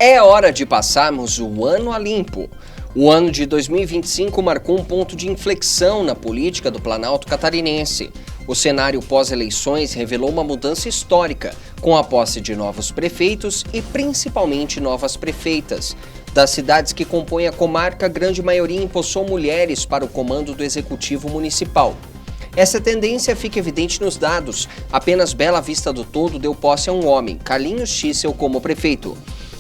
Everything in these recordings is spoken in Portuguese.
É hora de passarmos o ano a limpo. O ano de 2025 marcou um ponto de inflexão na política do Planalto catarinense. O cenário pós-eleições revelou uma mudança histórica, com a posse de novos prefeitos e principalmente novas prefeitas. Das cidades que compõem a comarca, a grande maioria empossou mulheres para o comando do Executivo Municipal. Essa tendência fica evidente nos dados. Apenas Bela Vista do Todo deu posse a um homem, Carlinhos Schissel, como prefeito.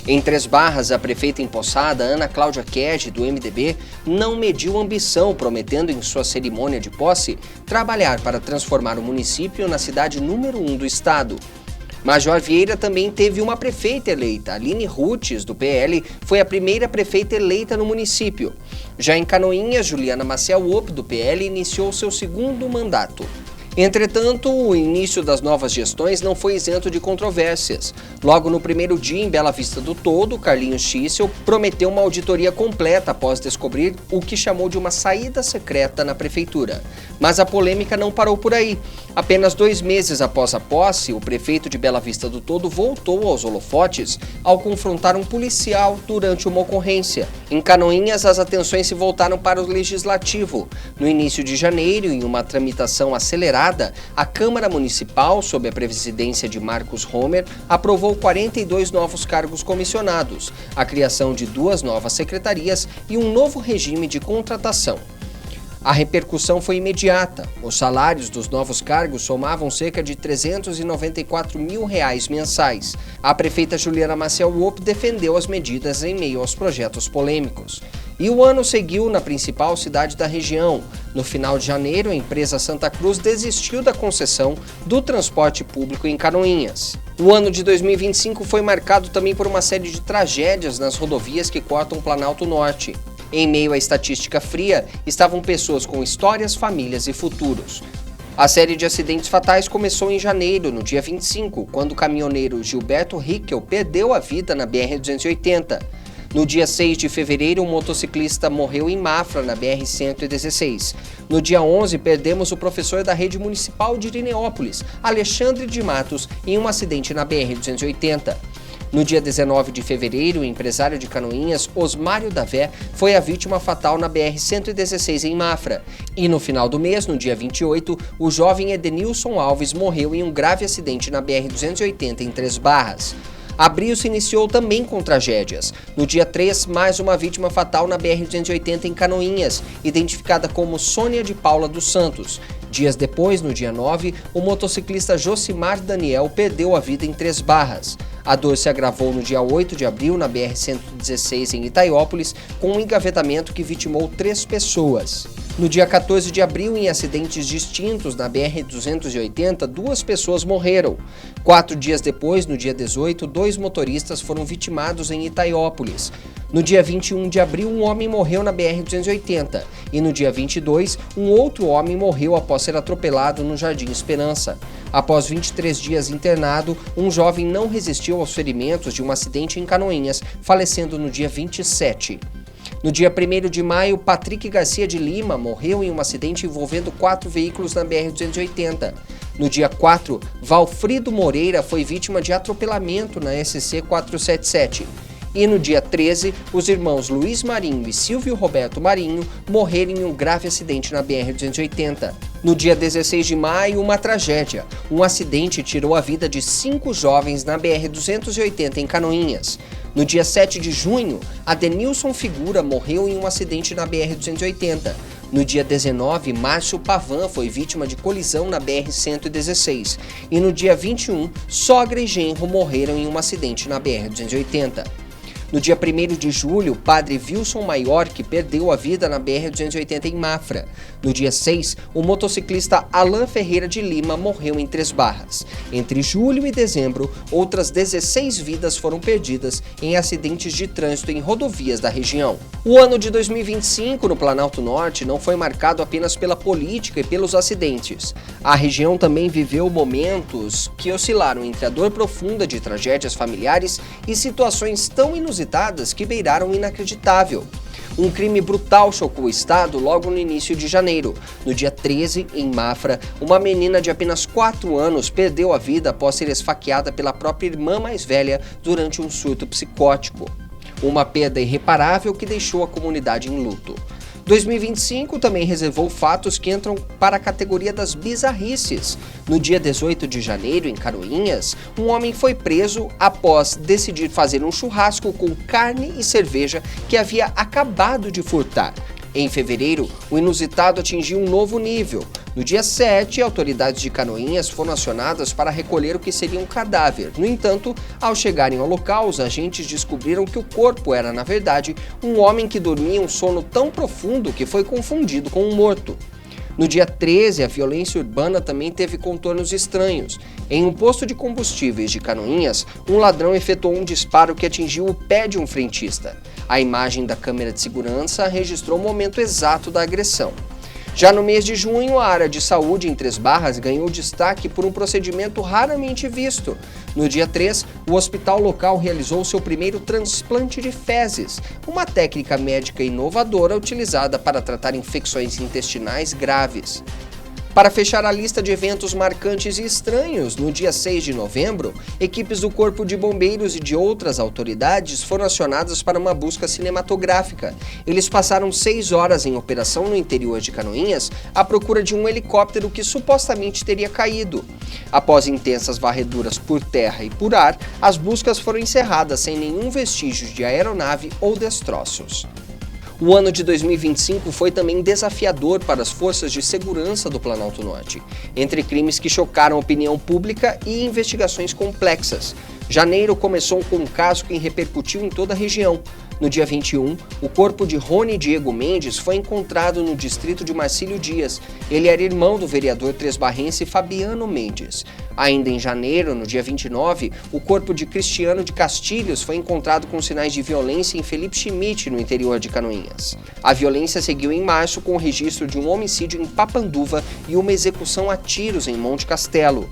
Em Três Barras, a prefeita empossada, Ana Cláudia Kege, do MDB, não mediu ambição, prometendo em sua cerimônia de posse trabalhar para transformar o município na cidade número 1 do estado. Major Vieira também teve uma prefeita eleita. Aline Rutes, do PL, foi a primeira prefeita eleita no município. Já em Canoinhas, Juliana Maciel Opp, do PL, iniciou seu segundo mandato. Entretanto, o início das novas gestões não foi isento de controvérsias. Logo no primeiro dia, em Bela Vista do Todo, Carlinhos Schissel prometeu uma auditoria completa após descobrir o que chamou de uma saída secreta na prefeitura. Mas a polêmica não parou por aí. Apenas 2 meses após a posse, o prefeito de Bela Vista do Todo voltou aos holofotes ao confrontar um policial durante uma ocorrência. Em Canoinhas, as atenções se voltaram para o Legislativo. No início de janeiro, em uma tramitação acelerada, a Câmara Municipal, sob a presidência de Marcos Homer, aprovou 42 novos cargos comissionados, a criação de 2 novas secretarias e um novo regime de contratação. A repercussão foi imediata. Os salários dos novos cargos somavam cerca de R$ 394 mil mensais. A prefeita Juliana Maciel Opp defendeu as medidas em meio aos projetos polêmicos. E o ano seguiu na principal cidade da região. No final de janeiro, a empresa Santa Cruz desistiu da concessão do transporte público em Canoinhas. O ano de 2025 foi marcado também por uma série de tragédias nas rodovias que cortam o Planalto Norte. Em meio à estatística fria, estavam pessoas com histórias, famílias e futuros. A série de acidentes fatais começou em janeiro, no dia 25, quando o caminhoneiro Gilberto Rickel perdeu a vida na BR-280. No dia 6 de fevereiro, um motociclista morreu em Mafra, na BR-116. No dia 11, perdemos o professor da rede municipal de Irineópolis, Alexandre de Matos, em um acidente na BR-280. No dia 19 de fevereiro, o empresário de Canoinhas, Osmário Davé, foi a vítima fatal na BR-116 em Mafra. E no final do mês, no dia 28, o jovem Edenilson Alves morreu em um grave acidente na BR-280 em Três Barras. Abril se iniciou também com tragédias. No dia 3, mais uma vítima fatal na BR-280 em Canoinhas, identificada como Sônia de Paula dos Santos. Dias depois, no dia 9, o motociclista Josimar Daniel perdeu a vida em Três Barras. A dor se agravou no dia 8 de abril na BR-116 em Itaiópolis, com um engavetamento que vitimou 3 pessoas. No dia 14 de abril, em acidentes distintos na BR-280, 2 pessoas morreram. 4 dias depois, no dia 18, 2 motoristas foram vitimados em Itaiópolis. No dia 21 de abril, um homem morreu na BR-280. E no dia 22, um outro homem morreu após ser atropelado no Jardim Esperança. Após 23 dias internado, um jovem não resistiu aos ferimentos de um acidente em Canoinhas, falecendo no dia 27. No dia 1º de maio, Patrick Garcia de Lima morreu em um acidente envolvendo 4 veículos na BR-280. No dia 4, Valfrido Moreira foi vítima de atropelamento na SC 477. E no dia 13, os irmãos Luiz Marinho e Silvio Roberto Marinho morreram em um grave acidente na BR-280. No dia 16 de maio, uma tragédia. Um acidente tirou a vida de 5 jovens na BR-280 em Canoinhas. No dia 7 de junho, Adenilson Figura morreu em um acidente na BR-280. No dia 19, Márcio Pavan foi vítima de colisão na BR-116. E no dia 21, sogra e genro morreram em um acidente na BR-280. No dia 1º de julho, Padre Wilson Maior, que perdeu a vida na BR-280 em Mafra. No dia 6, o motociclista Alain Ferreira de Lima morreu em Três Barras. Entre julho e dezembro, outras 16 vidas foram perdidas em acidentes de trânsito em rodovias da região. O ano de 2025 no Planalto Norte não foi marcado apenas pela política e pelos acidentes. A região também viveu momentos que oscilaram entre a dor profunda de tragédias familiares e situações tão inusitadas que beiraram o inacreditável. Um crime brutal chocou o estado logo no início de janeiro. No dia 13, em Mafra, uma menina de apenas 4 anos perdeu a vida após ser esfaqueada pela própria irmã mais velha durante um surto psicótico. Uma perda irreparável que deixou a comunidade em luto. 2025 também reservou fatos que entram para a categoria das bizarrices. No dia 18 de janeiro, em Canoinhas, um homem foi preso após decidir fazer um churrasco com carne e cerveja que havia acabado de furtar. Em fevereiro, o inusitado atingiu um novo nível. No dia 7, autoridades de Canoinhas foram acionadas para recolher o que seria um cadáver. No entanto, ao chegarem ao local, os agentes descobriram que o corpo era, na verdade, um homem que dormia um sono tão profundo que foi confundido com um morto. No dia 13, a violência urbana também teve contornos estranhos. Em um posto de combustíveis de Canoinhas, um ladrão efetuou um disparo que atingiu o pé de um frentista. A imagem da câmera de segurança registrou o momento exato da agressão. Já no mês de junho, a área de saúde em Três Barras ganhou destaque por um procedimento raramente visto. No dia 3, o hospital local realizou seu primeiro transplante de fezes, uma técnica médica inovadora utilizada para tratar infecções intestinais graves. Para fechar a lista de eventos marcantes e estranhos, no dia 6 de novembro, equipes do Corpo de Bombeiros e de outras autoridades foram acionadas para uma busca cinematográfica. Eles passaram 6 horas em operação no interior de Canoinhas à procura de um helicóptero que supostamente teria caído. Após intensas varreduras por terra e por ar, as buscas foram encerradas sem nenhum vestígio de aeronave ou destroços. O ano de 2025 foi também desafiador para as forças de segurança do Planalto Norte, entre crimes que chocaram a opinião pública e investigações complexas. Janeiro começou com um caso que repercutiu em toda a região. No dia 21, o corpo de Rony Diego Mendes foi encontrado no distrito de Marcílio Dias. Ele era irmão do vereador tresbarrense Fabiano Mendes. Ainda em janeiro, no dia 29, o corpo de Cristiano de Castilhos foi encontrado com sinais de violência em Felipe Schmidt, no interior de Canoinhas. A violência seguiu em março com o registro de um homicídio em Papanduva e uma execução a tiros em Monte Castelo.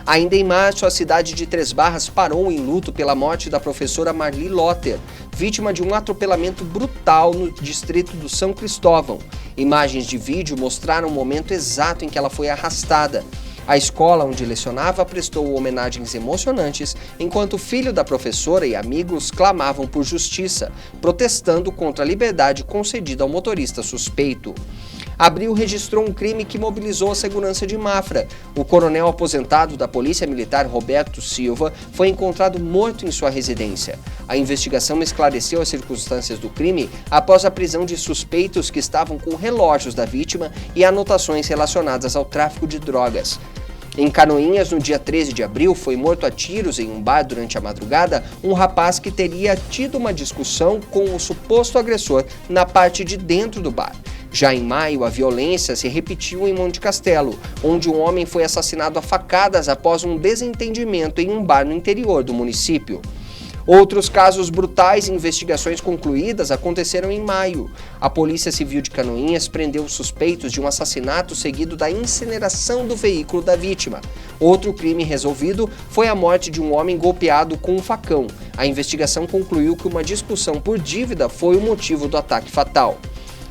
Ainda em março, a cidade de Três Barras parou em luto pela morte da professora Marli Lotter, vítima de um atropelamento brutal no distrito do São Cristóvão. Imagens de vídeo mostraram o momento exato em que ela foi arrastada. A escola onde lecionava prestou homenagens emocionantes, enquanto o filho da professora e amigos clamavam por justiça, protestando contra a liberdade concedida ao motorista suspeito. Abril registrou um crime que mobilizou a segurança de Mafra. O coronel aposentado da Polícia Militar Roberto Silva foi encontrado morto em sua residência. A investigação esclareceu as circunstâncias do crime após a prisão de suspeitos que estavam com relógios da vítima e anotações relacionadas ao tráfico de drogas. Em Canoinhas, no dia 13 de abril, foi morto a tiros em um bar durante a madrugada um rapaz que teria tido uma discussão com o suposto agressor na parte de dentro do bar. Já em maio, a violência se repetiu em Monte Castelo, onde um homem foi assassinado a facadas após um desentendimento em um bar no interior do município. Outros casos brutais e investigações concluídas aconteceram em maio. A Polícia Civil de Canoinhas prendeu os suspeitos de um assassinato seguido da incineração do veículo da vítima. Outro crime resolvido foi a morte de um homem golpeado com um facão. A investigação concluiu que uma discussão por dívida foi o motivo do ataque fatal.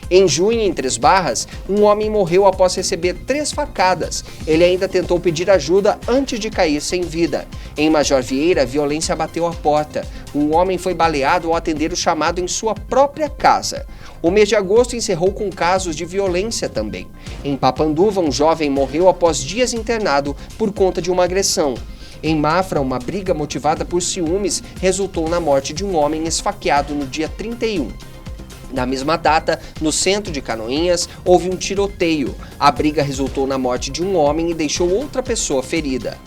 Em junho, em Três Barras, um homem morreu após receber 3 facadas. Ele ainda tentou pedir ajuda antes de cair sem vida. Em Major Vieira, a violência bateu à porta. Um homem foi baleado ao atender o chamado em sua própria casa. O mês de agosto encerrou com casos de violência também. Em Papanduva, um jovem morreu após dias internado por conta de uma agressão. Em Mafra, uma briga motivada por ciúmes resultou na morte de um homem esfaqueado no dia 31. Na mesma data, no centro de Canoinhas, houve um tiroteio. A briga resultou na morte de um homem e deixou outra pessoa ferida.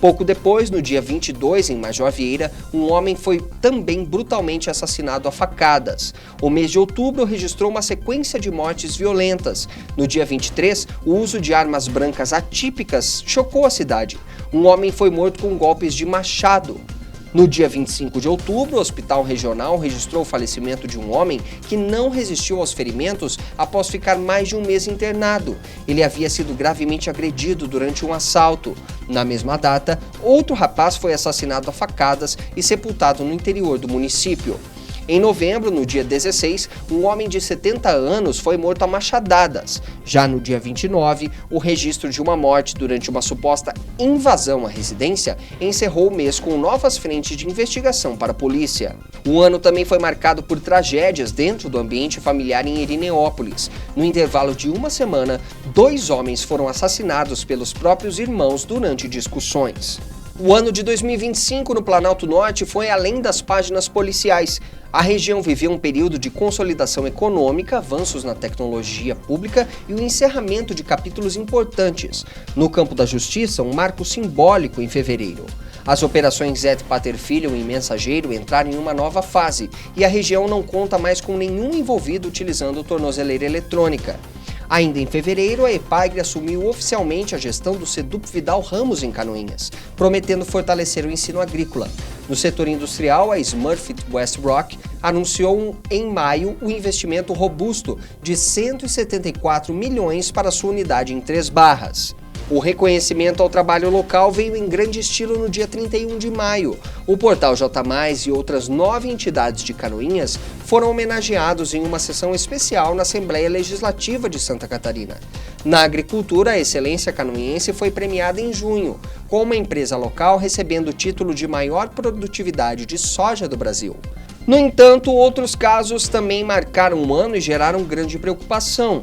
Pouco depois, no dia 22, em Major Vieira, um homem foi também brutalmente assassinado a facadas. O mês de outubro registrou uma sequência de mortes violentas. No dia 23, o uso de armas brancas atípicas chocou a cidade. Um homem foi morto com golpes de machado. No dia 25 de outubro, o Hospital Regional registrou o falecimento de um homem que não resistiu aos ferimentos após ficar mais de um mês internado. Ele havia sido gravemente agredido durante um assalto. Na mesma data, outro rapaz foi assassinado a facadas e sepultado no interior do município. Em novembro, no dia 16, um homem de 70 anos foi morto a machadadas. Já no dia 29, o registro de uma morte durante uma suposta invasão à residência encerrou o mês com novas frentes de investigação para a polícia. O ano também foi marcado por tragédias dentro do ambiente familiar em Irineópolis. No intervalo de uma semana, 2 homens foram assassinados pelos próprios irmãos durante discussões. O ano de 2025 no Planalto Norte foi além das páginas policiais. A região viveu um período de consolidação econômica, avanços na tecnologia pública e o encerramento de capítulos importantes. No campo da justiça, um marco simbólico em fevereiro. As operações Et Pater Filium e Mensageiro entraram em uma nova fase e a região não conta mais com nenhum envolvido utilizando tornozeleira eletrônica. Ainda em fevereiro, a EPAGRE assumiu oficialmente a gestão do Sedup Vidal Ramos em Canoinhas, prometendo fortalecer o ensino agrícola. No setor industrial, a Smurfit West Rock anunciou em maio o investimento robusto de 174 milhões para sua unidade em Três Barras. O reconhecimento ao trabalho local veio em grande estilo no dia 31 de maio. O Portal J+, e outras 9 entidades de Canoinhas foram homenageados em uma sessão especial na Assembleia Legislativa de Santa Catarina. Na agricultura, a excelência canoinense foi premiada em junho, com uma empresa local recebendo o título de maior produtividade de soja do Brasil. No entanto, outros casos também marcaram o ano e geraram grande preocupação.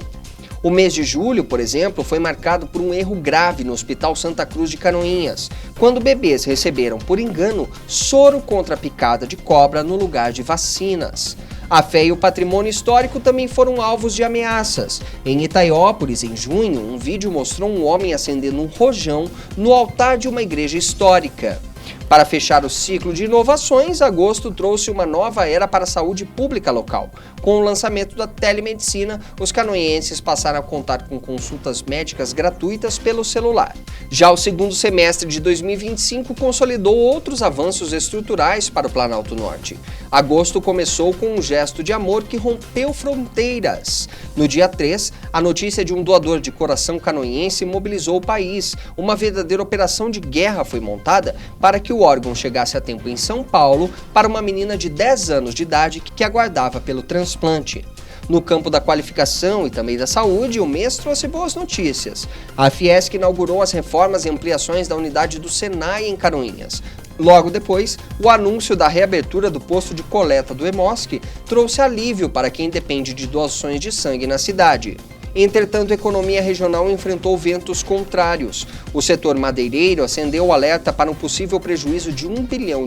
O mês de julho, por exemplo, foi marcado por um erro grave no Hospital Santa Cruz de Canoinhas, quando bebês receberam, por engano, soro contra a picada de cobra no lugar de vacinas. A fé e o patrimônio histórico também foram alvos de ameaças. Em Itaiópolis, em junho, um vídeo mostrou um homem acendendo um rojão no altar de uma igreja histórica. Para fechar o ciclo de inovações, agosto trouxe uma nova era para a saúde pública local. Com o lançamento da telemedicina, os canoinenses passaram a contar com consultas médicas gratuitas pelo celular. Já o segundo semestre de 2025 consolidou outros avanços estruturais para o Planalto Norte. Agosto começou com um gesto de amor que rompeu fronteiras. No dia 3, a notícia de um doador de coração canoinense mobilizou o país. Uma verdadeira operação de guerra foi montada para que o órgão chegasse a tempo em São Paulo para uma menina de 10 anos de idade que aguardava pelo transplante. No campo da qualificação e também da saúde, o mês trouxe boas notícias. A Fiesc inaugurou as reformas e ampliações da unidade do Senai em Canoinhas. Logo depois, o anúncio da reabertura do posto de coleta do Hemosc trouxe alívio para quem depende de doações de sangue na cidade. Entretanto, a economia regional enfrentou ventos contrários. O setor madeireiro acendeu o alerta para um possível prejuízo de R$1 bilhão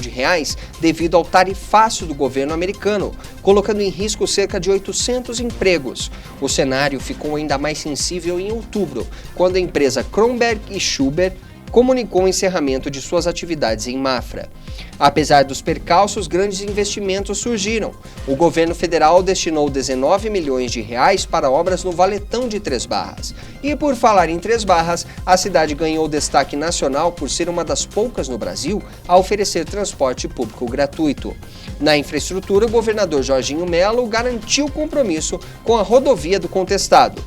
devido ao tarifácio do governo americano, colocando em risco cerca de 800 empregos. O cenário ficou ainda mais sensível em outubro, quando a empresa Kronberg e Schubert comunicou o encerramento de suas atividades em Mafra. Apesar dos percalços, grandes investimentos surgiram. O governo federal destinou R$19 milhões para obras no Valetão de Três Barras. E por falar em Três Barras, a cidade ganhou destaque nacional por ser uma das poucas no Brasil a oferecer transporte público gratuito. Na infraestrutura, o governador Jorginho Mello garantiu compromisso com a rodovia do Contestado.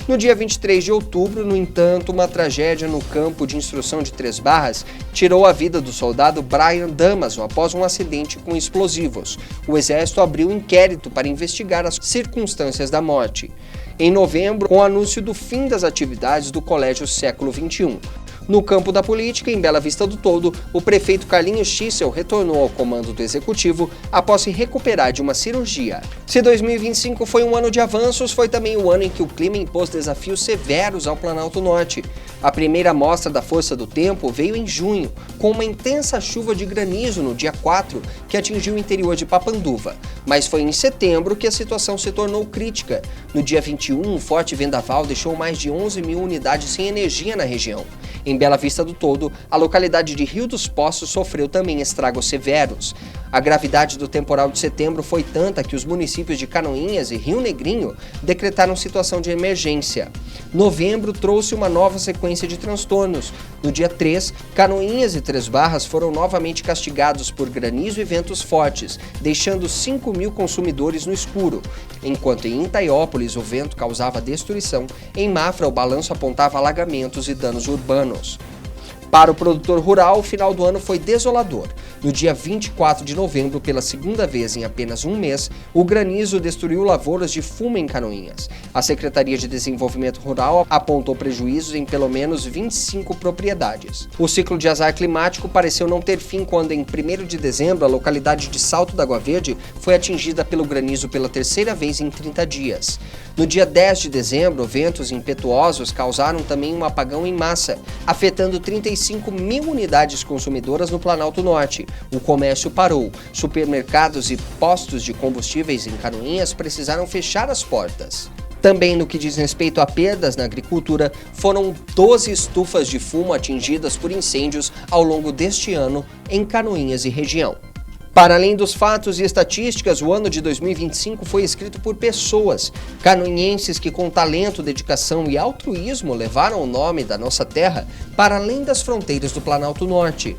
No dia 23 de outubro, no entanto, uma tragédia no campo de instrução de Três Barras tirou a vida do soldado Brian Damaso após um acidente com explosivos. O Exército abriu um inquérito para investigar as circunstâncias da morte. Em novembro, com o anúncio do fim das atividades do Colégio Século XXI. No campo da política, em Bela Vista do Toldo, o prefeito Carlinhos Schissel retornou ao comando do Executivo após se recuperar de uma cirurgia. Se 2025 foi um ano de avanços, foi também o ano em que o clima impôs desafios severos ao Planalto Norte. A primeira amostra da força do tempo veio em junho, com uma intensa chuva de granizo no dia 4, que atingiu o interior de Papanduva. Mas foi em setembro que a situação se tornou crítica. No dia 21, um forte vendaval deixou mais de 11 mil unidades sem energia na região. Em Bela Vista do Toldo, a localidade de Rio dos Poços sofreu também estragos severos. A gravidade do temporal de setembro foi tanta que os municípios de Canoinhas e Rio Negrinho decretaram situação de emergência. Novembro trouxe uma nova sequência de transtornos. No dia 3, Canoinhas e Três Barras foram novamente castigados por granizo e ventos fortes, deixando 5 mil consumidores no escuro. Enquanto em Itaiópolis o vento causava destruição, em Mafra o balanço apontava alagamentos e danos urbanos. Para o produtor rural, o final do ano foi desolador. No dia 24 de novembro, pela segunda vez em apenas um mês, o granizo destruiu lavouras de fumo em Canoinhas. A Secretaria de Desenvolvimento Rural apontou prejuízos em pelo menos 25 propriedades. O ciclo de azar climático pareceu não ter fim quando, em 1º de dezembro, a localidade de Salto da Água Verde foi atingida pelo granizo pela terceira vez em 30 dias. No dia 10 de dezembro, ventos impetuosos causaram também um apagão em massa, afetando 35 mil unidades consumidoras no Planalto Norte. O comércio parou. Supermercados e postos de combustíveis em Canoinhas precisaram fechar as portas. Também no que diz respeito a perdas na agricultura, foram 12 estufas de fumo atingidas por incêndios ao longo deste ano em Canoinhas e região. Para além dos fatos e estatísticas, o ano de 2025 foi escrito por pessoas, canoinhenses que com talento, dedicação e altruísmo levaram o nome da nossa terra para além das fronteiras do Planalto Norte.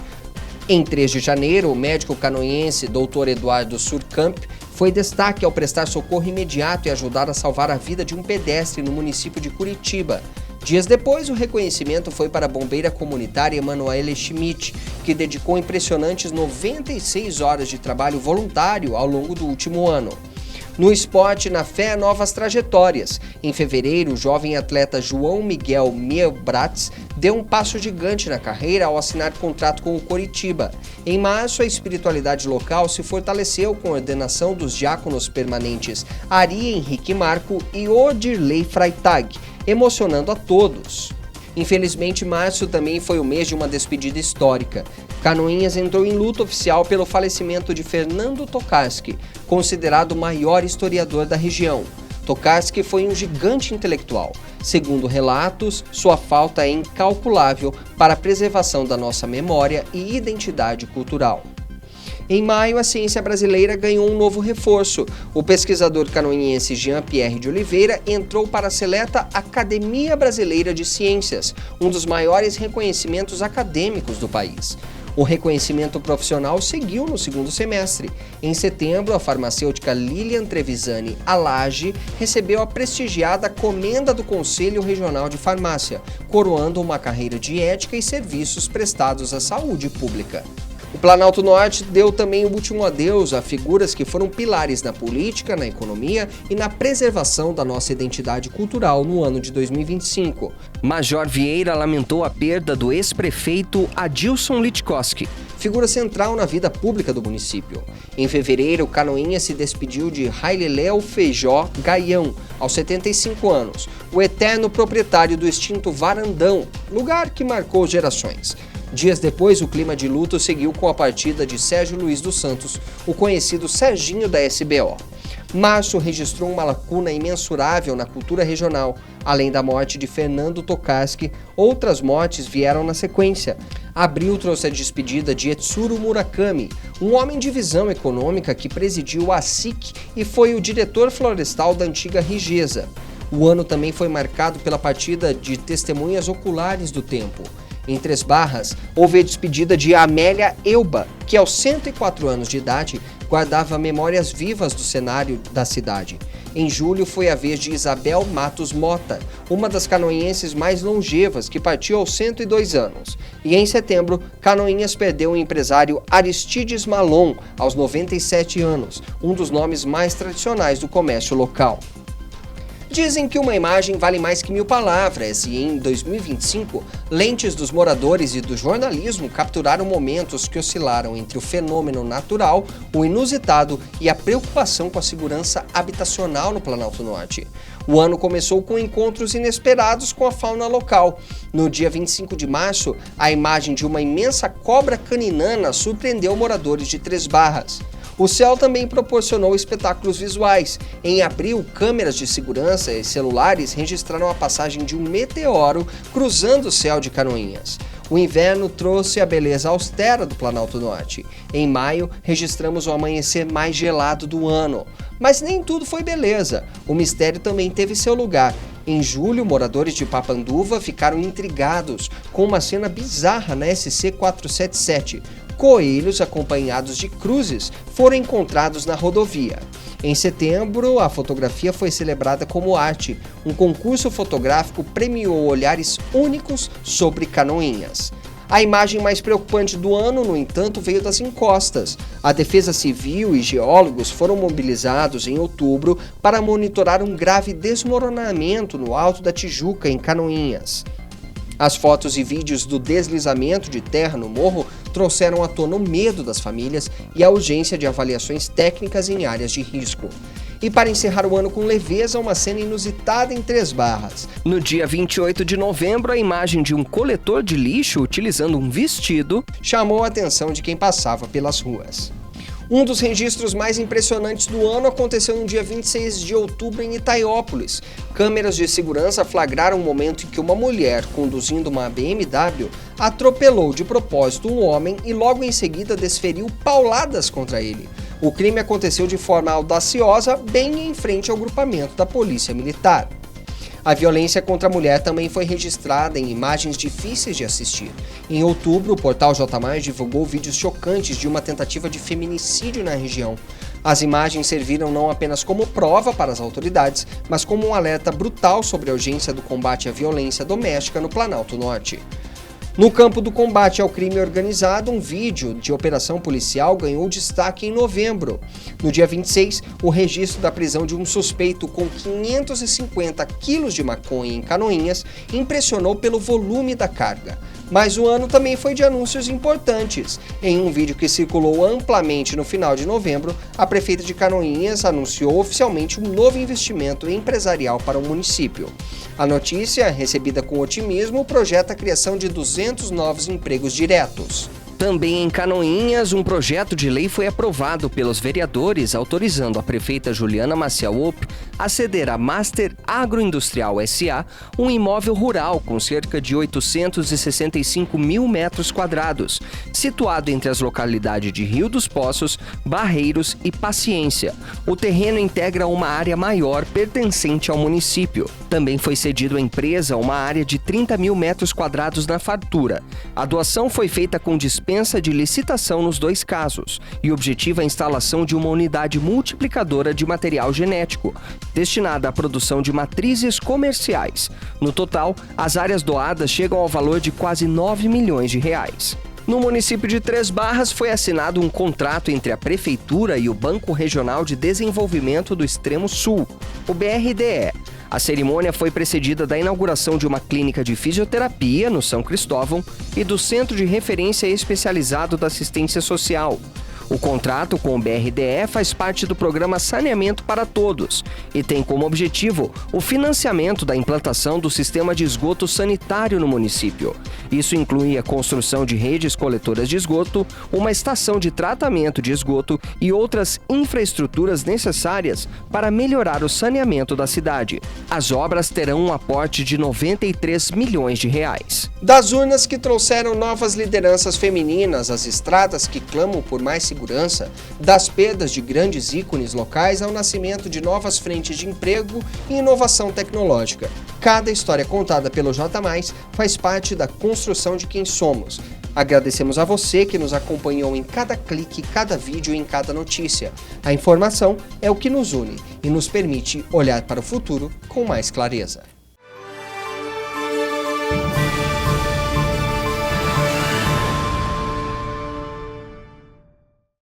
Em 3 de janeiro, o médico canoinhense Dr. Eduardo Surkamp foi destaque ao prestar socorro imediato e ajudar a salvar a vida de um pedestre no município de Curitiba. Dias depois, o reconhecimento foi para a bombeira comunitária Emanuele Schmidt, que dedicou impressionantes 96 horas de trabalho voluntário ao longo do último ano. No esporte, na fé, novas trajetórias. Em fevereiro, o jovem atleta João Miguel Mielbratz deu um passo gigante na carreira ao assinar contrato com o Coritiba. Em março, a espiritualidade local se fortaleceu com a ordenação dos diáconos permanentes Ari Henrique Marco e Odirley Freitag, emocionando a todos. Infelizmente, março também foi o mês de uma despedida histórica. Canoinhas entrou em luto oficial pelo falecimento de Fernando Tokarski, considerado o maior historiador da região. Tokarski foi um gigante intelectual. Segundo relatos, sua falta é incalculável para a preservação da nossa memória e identidade cultural. Em maio, a ciência brasileira ganhou um novo reforço. O pesquisador canoinhense Jean-Pierre de Oliveira entrou para a seleta Academia Brasileira de Ciências, um dos maiores reconhecimentos acadêmicos do país. O reconhecimento profissional seguiu no segundo semestre. Em setembro, a farmacêutica Lilian Trevisani Alage recebeu a prestigiada Comenda do Conselho Regional de Farmácia, coroando uma carreira de ética e serviços prestados à saúde pública. O Planalto Norte deu também o último adeus a figuras que foram pilares na política, na economia e na preservação da nossa identidade cultural no ano de 2025. Major Vieira lamentou a perda do ex-prefeito Adilson Litkowski, figura central na vida pública do município. Em fevereiro, Canoinhas se despediu de Raileléu Feijó Gaião, aos 75 anos, o eterno proprietário do extinto Varandão, lugar que marcou gerações. Dias depois, o clima de luto seguiu com a partida de Sérgio Luiz dos Santos, o conhecido Serginho da SBO. Março registrou uma lacuna imensurável na cultura regional. Além da morte de Fernando Tokarski, outras mortes vieram na sequência. Abril trouxe a despedida de Etsuro Murakami, um homem de visão econômica que presidiu a SIC e foi o diretor florestal da antiga Rigesa. O ano também foi marcado pela partida de testemunhas oculares do tempo. Em Três Barras, houve a despedida de Amélia Elba, que aos 104 anos de idade guardava memórias vivas do cenário da cidade. Em julho foi a vez de Isabel Matos Mota, uma das canoinhenses mais longevas, que partiu aos 102 anos. E em setembro, Canoinhas perdeu o empresário Aristides Malon, aos 97 anos, um dos nomes mais tradicionais do comércio local. Dizem que uma imagem vale mais que 1000 palavras e em 2025, lentes dos moradores e do jornalismo capturaram momentos que oscilaram entre o fenômeno natural, o inusitado e a preocupação com a segurança habitacional no Planalto Norte. O ano começou com encontros inesperados com a fauna local. No dia 25 de março, a imagem de uma imensa cobra caninana surpreendeu moradores de Três Barras. O céu também proporcionou espetáculos visuais. Em abril, câmeras de segurança e celulares registraram a passagem de um meteoro cruzando o céu de Canoinhas. O inverno trouxe a beleza austera do Planalto Norte. Em maio, registramos o amanhecer mais gelado do ano. Mas nem tudo foi beleza. O mistério também teve seu lugar. Em julho, moradores de Papanduva ficaram intrigados com uma cena bizarra na SC 477. Coelhos acompanhados de cruzes foram encontrados na rodovia. Em setembro, a fotografia foi celebrada como arte. Um concurso fotográfico premiou olhares únicos sobre Canoinhas. A imagem mais preocupante do ano, no entanto, veio das encostas. A Defesa Civil e geólogos foram mobilizados em outubro para monitorar um grave desmoronamento no Alto da Tijuca, em Canoinhas. As fotos e vídeos do deslizamento de terra no morro trouxeram à tona o medo das famílias e a urgência de avaliações técnicas em áreas de risco. E para encerrar o ano com leveza, uma cena inusitada em Três Barras. No dia 28 de novembro, a imagem de um coletor de lixo utilizando um vestido chamou a atenção de quem passava pelas ruas. Um dos registros mais impressionantes do ano aconteceu no dia 26 de outubro em Itaiópolis. Câmeras de segurança flagraram o momento em que uma mulher, conduzindo uma BMW, atropelou de propósito um homem e logo em seguida desferiu pauladas contra ele. O crime aconteceu de forma audaciosa, bem em frente ao grupamento da Polícia Militar. A violência contra a mulher também foi registrada em imagens difíceis de assistir. Em outubro, o portal J+, divulgou vídeos chocantes de uma tentativa de feminicídio na região. As imagens serviram não apenas como prova para as autoridades, mas como um alerta brutal sobre a urgência do combate à violência doméstica no Planalto Norte. No campo do combate ao crime organizado, um vídeo de operação policial ganhou destaque em novembro. No dia 26, o registro da prisão de um suspeito com 550 quilos de maconha em Canoinhas impressionou pelo volume da carga. Mas o ano também foi de anúncios importantes. Em um vídeo que circulou amplamente no final de novembro, a prefeita de Canoinhas anunciou oficialmente um novo investimento empresarial para o município. A notícia, recebida com otimismo, projeta a criação de 200 novos empregos diretos. Também em Canoinhas, um projeto de lei foi aprovado pelos vereadores, autorizando a prefeita Juliana Maciel a ceder à Master Agroindustrial S.A. um imóvel rural com cerca de 865 mil metros quadrados, situado entre as localidades de Rio dos Poços, Barreiros e Paciência. O terreno integra uma área maior pertencente ao município. Também foi cedido à empresa uma área de 30 mil metros quadrados na fartura. A doação foi feita com dispensa de licitação nos dois casos e objetiva a instalação de uma unidade multiplicadora de material genético, destinada à produção de matrizes comerciais. No total, as áreas doadas chegam ao valor de quase 9 milhões de reais. No município de Três Barras foi assinado um contrato entre a Prefeitura e o Banco Regional de Desenvolvimento do Extremo Sul, o BRDE. A cerimônia foi precedida da inauguração de uma clínica de fisioterapia no São Cristóvão e do Centro de Referência Especializado da Assistência Social. O contrato com o BRDE faz parte do programa Saneamento para Todos e tem como objetivo o financiamento da implantação do sistema de esgoto sanitário no município. Isso inclui a construção de redes coletoras de esgoto, uma estação de tratamento de esgoto e outras infraestruturas necessárias para melhorar o saneamento da cidade. As obras terão um aporte de 93 milhões de reais. Das urnas que trouxeram novas lideranças femininas às estradas que clamam por mais segurança, das perdas de grandes ícones locais ao nascimento de novas frentes de emprego e inovação tecnológica. Cada história contada pelo J+, faz parte da construção de quem somos. Agradecemos a você que nos acompanhou em cada clique, cada vídeo e em cada notícia. A informação é o que nos une e nos permite olhar para o futuro com mais clareza.